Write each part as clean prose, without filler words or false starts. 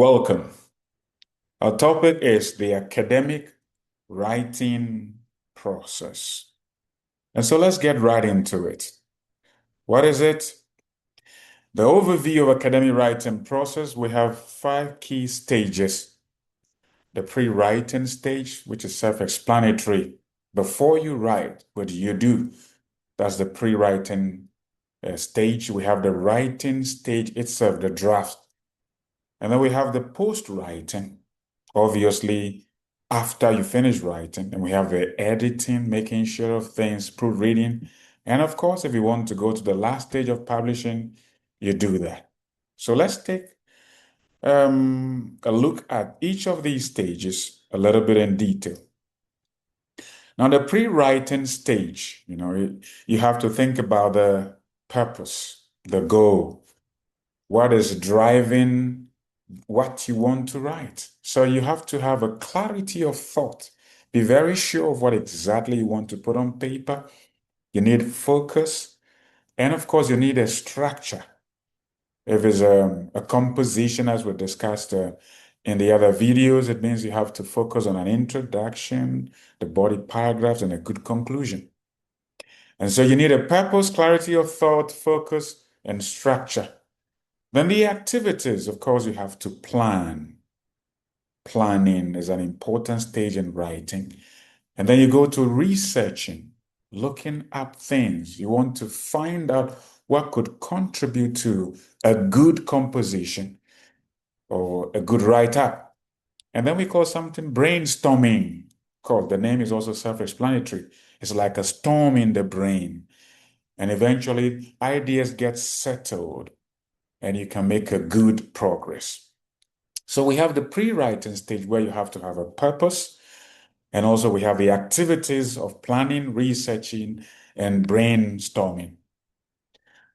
Welcome. Our topic is the academic writing process. And so let's get right into it. What is it? The overview of academic writing process, we have five key stages. The pre-writing stage, which is self-explanatory. Before you write, what do you do? That's the pre-writing stage. We have the writing stage itself, the draft. And then we have the post-writing. Obviously, after you finish writing, and we have the editing, making sure of things, proofreading. And of course, if you want to go to the last stage of publishing, you do that. So let's take a look at each of these stages a little bit in detail. Now, the pre-writing stage, you have to think about the purpose, the goal, what is driving what you want to write. So you have to have a clarity of thought. Be very sure of what exactly you want to put on paper. You need focus. And of course, you need a structure. If it's a composition, as we discussed in the other videos, it means you have to focus on an introduction, the body paragraphs, and a good conclusion. And so you need a purpose, clarity of thought, focus, and structure. Then the activities, of course, you have to plan. Planning is an important stage in writing. And then you go to researching, looking up things. You want to find out what could contribute to a good composition or a good write-up. And then we call something brainstorming. Called the name is also self-explanatory. It's like a storm in the brain. And eventually ideas get settled and you can make a good progress. So we have the pre-writing stage where you have to have a purpose. And also we have the activities of planning, researching, and brainstorming.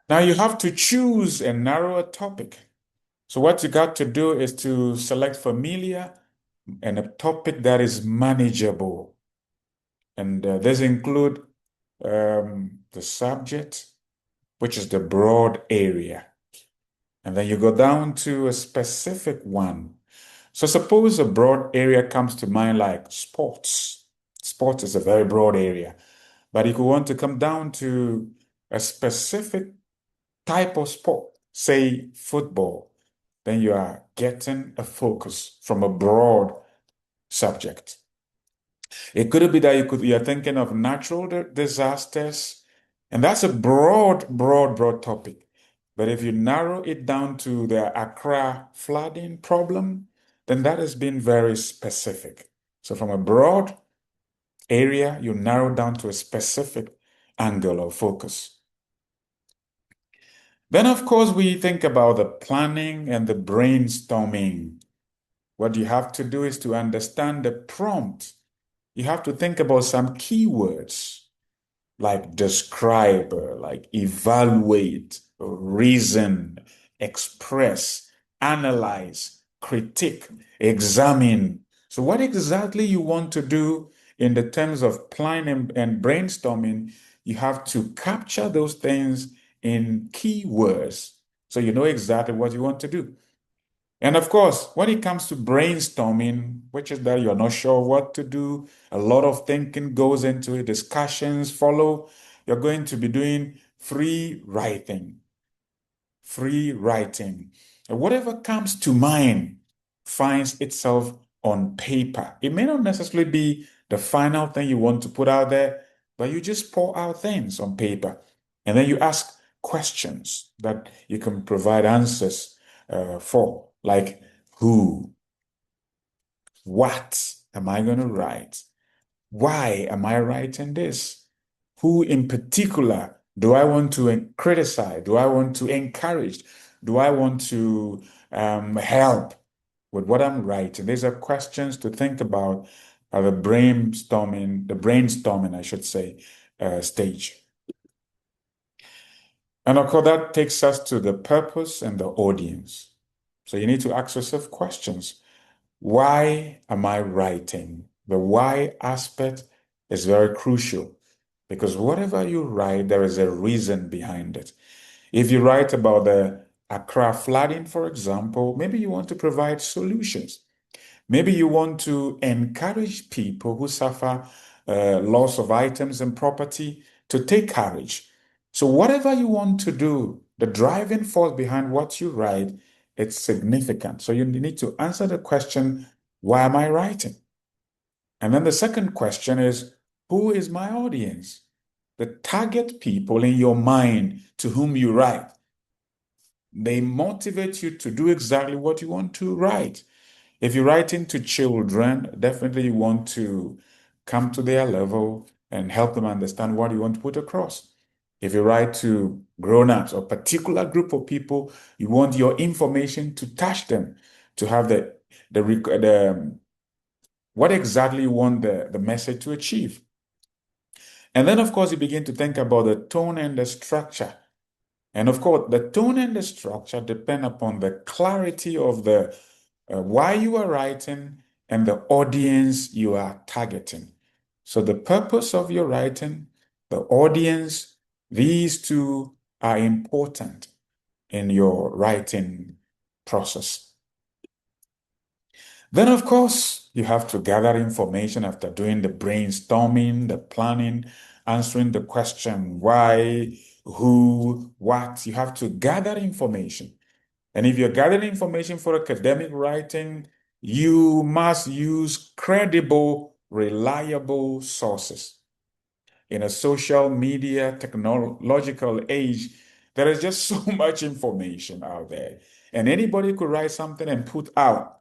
Now you have to choose and narrow a topic. So what you got to do is to select familiar and a topic that is manageable. And this include the subject, which is the broad area. And then you go down to a specific one. So suppose a broad area comes to mind like sports. Sports is a very broad area. But if you want to come down to a specific type of sport, say football, then you are getting a focus from a broad subject. It could be that you're thinking of natural disasters, and that's a broad topic. But if you narrow it down to the Accra flooding problem, then that has been very specific. So from a broad area, you narrow down to a specific angle of focus. Then, of course, we think about the planning and the brainstorming. What you have to do is to understand the prompt. You have to think about some keywords like describe, like evaluate, reason, express, analyze, critique, examine. So what exactly you want to do in the terms of planning and brainstorming, you have to capture those things in keywords so you know exactly what you want to do. And of course, when it comes to brainstorming, which is that you're not sure what to do, a lot of thinking goes into it, discussions follow. You're going to be doing free writing. Free writing. And whatever comes to mind finds itself on paper. It may not necessarily be the final thing you want to put out there, but you just pour out things on paper. And then you ask questions that you can provide answers for, like who, what am I going to write? Why am I writing this? Who in particular do I want to criticize? Do I want to encourage? Do I want to help with what I'm writing? These are questions to think about at the brainstorming, I should say, stage. And of course, that takes us to the purpose and the audience. So you need to ask yourself questions. Why am I writing? The why aspect is very crucial because whatever you write, there is a reason behind it. If you write about the Accra flooding, for example, maybe you want to provide solutions. Maybe you want to encourage people who suffer loss of items and property to take courage. So whatever you want to do, the driving force behind what you write, it's significant. So you need to answer the question, why am I writing? And then the second question is, who is my audience? The target people in your mind to whom you write. They motivate you to do exactly what you want to write. If you're writing to children, definitely you want to come to their level and help them understand what you want to put across. If you write to grown-ups or particular group of people, you want your information to touch them, to have the what exactly you want the message to achieve. And then, of course, you begin to think about the tone and the structure. And of course, the tone and the structure depend upon the clarity of the why you are writing and the audience you are targeting. So the purpose of your writing, the audience, these two are important in your writing process. Then, of course, you have to gather information after doing the brainstorming, the planning, answering the question why, who, what. You have to gather information. And if you're gathering information for academic writing, you must use credible, reliable sources. In a social media technological age, there is just so much information out there. And anybody could write something and put out.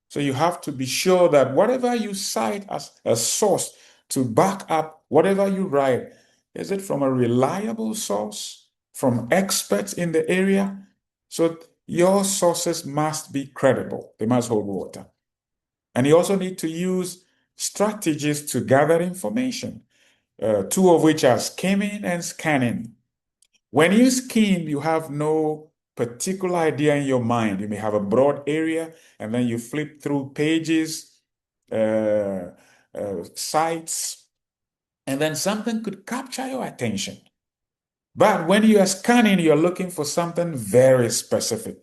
So you have to be sure that whatever you cite as a source to back up whatever you write, is it from a reliable source, from experts in the area? So your sources must be credible. They must hold water. And you also need to use strategies to gather information, two of which are skimming and scanning. When you skim, you have no particular idea in your mind. You may have a broad area, and then you flip through pages, sites, and then something could capture your attention. But when you are scanning, you're looking for something very specific.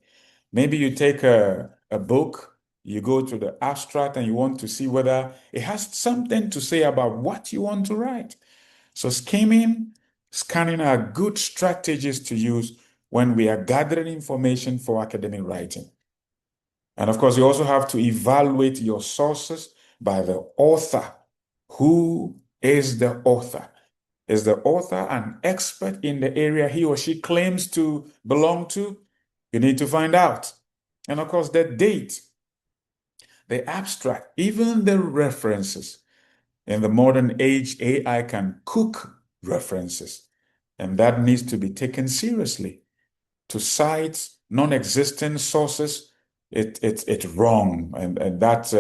Maybe you take a book, you go to the abstract, and you want to see whether it has something to say about what you want to write. So skimming, scanning are good strategies to use when we are gathering information for academic writing. And of course, you also have to evaluate your sources by the author. Who is the author? Is the author an expert in the area he or she claims to belong to? You need to find out. And of course, the date, the abstract, even the references. In the modern age, AI can cook references, and that needs to be taken seriously. To cite non-existent sources, it's wrong, and that's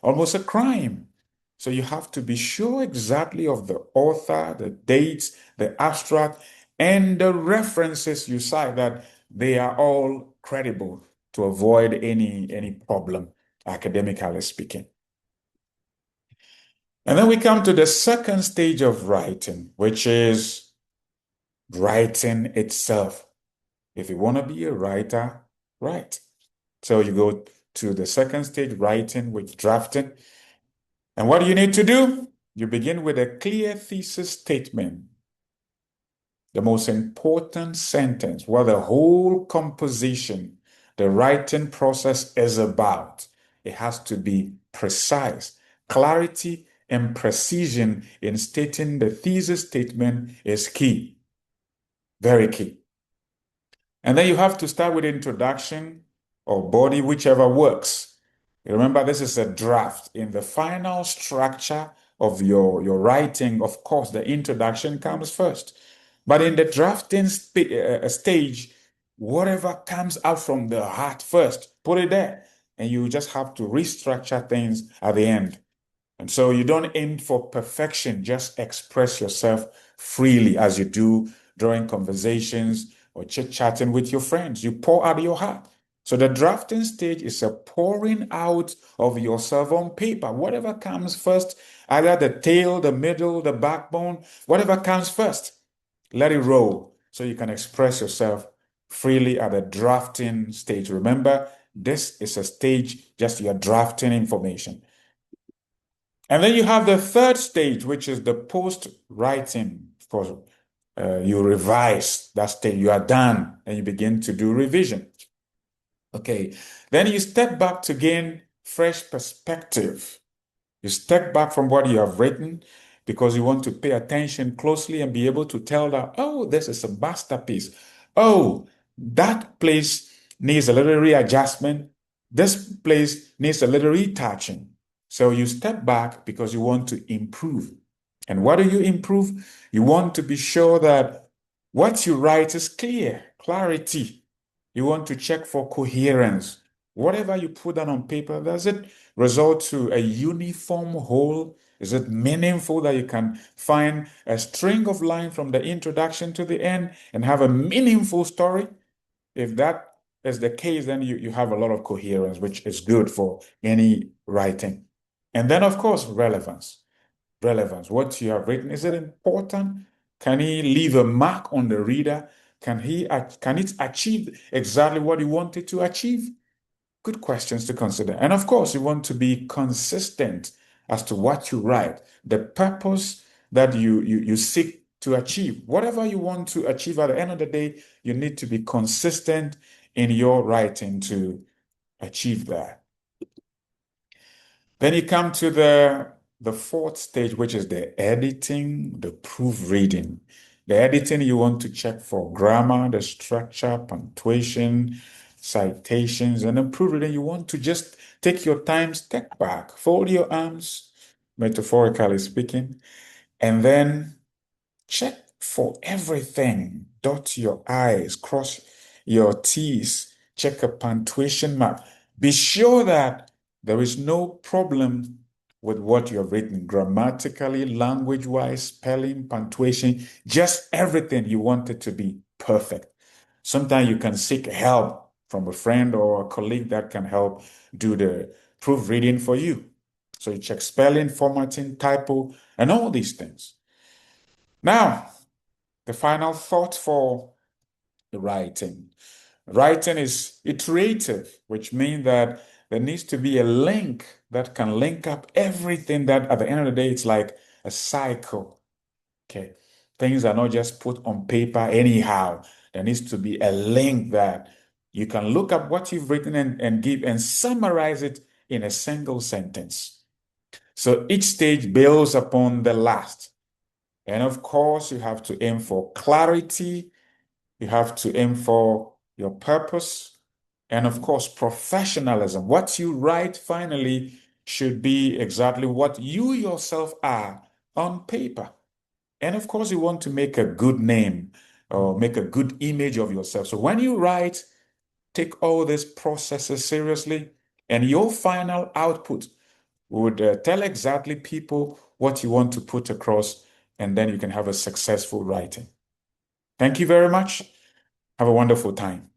almost a crime. So you have to be sure exactly of the author, the dates, the abstract, and the references you cite, that they are all credible to avoid any problem, academically speaking. And then we come to the second stage of writing, which is writing itself. If you want to be a writer, write. So you go to the second stage, writing, with drafting. And what do you need to do? You begin with a clear thesis statement, the most important sentence, what the whole composition, the writing process is about. It has to be precise. Clarity and precision in stating the thesis statement is key, very key. And then you have to start with introduction or body, whichever works. Remember, this is a draft. In the final structure of your writing, of course, the introduction comes first. But in the drafting stage, whatever comes out from the heart first, put it there. And you just have to restructure things at the end. And so you don't aim for perfection, just express yourself freely as you do during conversations or chit-chatting with your friends. You pour out your heart. So the drafting stage is a pouring out of yourself on paper. Whatever comes first, either the tail, the middle, the backbone, whatever comes first, let it roll so you can express yourself freely at the drafting stage. Remember, this is a stage just you're drafting information. And then you have the third stage, which is the post-writing. Of course, you revise that stage, you are done, and you begin to do revision. Okay, then you step back to gain fresh perspective. You step back from what you have written because you want to pay attention closely and be able to tell that, oh, this is a masterpiece. Oh, that place needs a little readjustment. This place needs a little retouching. So you step back because you want to improve. And what do you improve? You want to be sure that what you write is clear, clarity. You want to check for coherence. Whatever you put down on paper, does it result to a uniform whole? Is it meaningful that you can find a string of lines from the introduction to the end and have a meaningful story? If that is the case, then you have a lot of coherence, which is good for any writing. And then, of course, relevance. Relevance. What you have written, is it important? Can he leave a mark on the reader? Can it achieve exactly what you want it to achieve? Good questions to consider. And of course, you want to be consistent as to what you write, the purpose that you seek to achieve. Whatever you want to achieve at the end of the day, you need to be consistent in your writing to achieve that. Then you come to the fourth stage, which is the editing, the proofreading. The editing, you want to check for grammar, the structure, punctuation, citations, and then proofreading, you want to just take your time, step back, fold your arms, metaphorically speaking, and then check for everything. Dot your I's, cross your T's, check a punctuation mark. Be sure that there is no problem with what you have written grammatically, language-wise, spelling, punctuation, just everything you want it to be perfect. Sometimes you can seek help from a friend or a colleague that can help do the proofreading for you. So you check spelling, formatting, typo, and all these things. Now, the final thought for the writing. Writing is iterative, which means that there needs to be a link that can link up everything that at the end of the day, it's like a cycle. Okay. Things are not just put on paper anyhow. There needs to be a link that you can look up what you've written and give and summarize it in a single sentence. So each stage builds upon the last. And of course, you have to aim for clarity. You have to aim for your purpose. And of course, professionalism. What you write finally should be exactly what you yourself are on paper. And of course, you want to make a good name or make a good image of yourself. So when you write, take all these processes seriously, and your final output would tell exactly people what you want to put across, and then you can have a successful writing. Thank you very much. Have a wonderful time.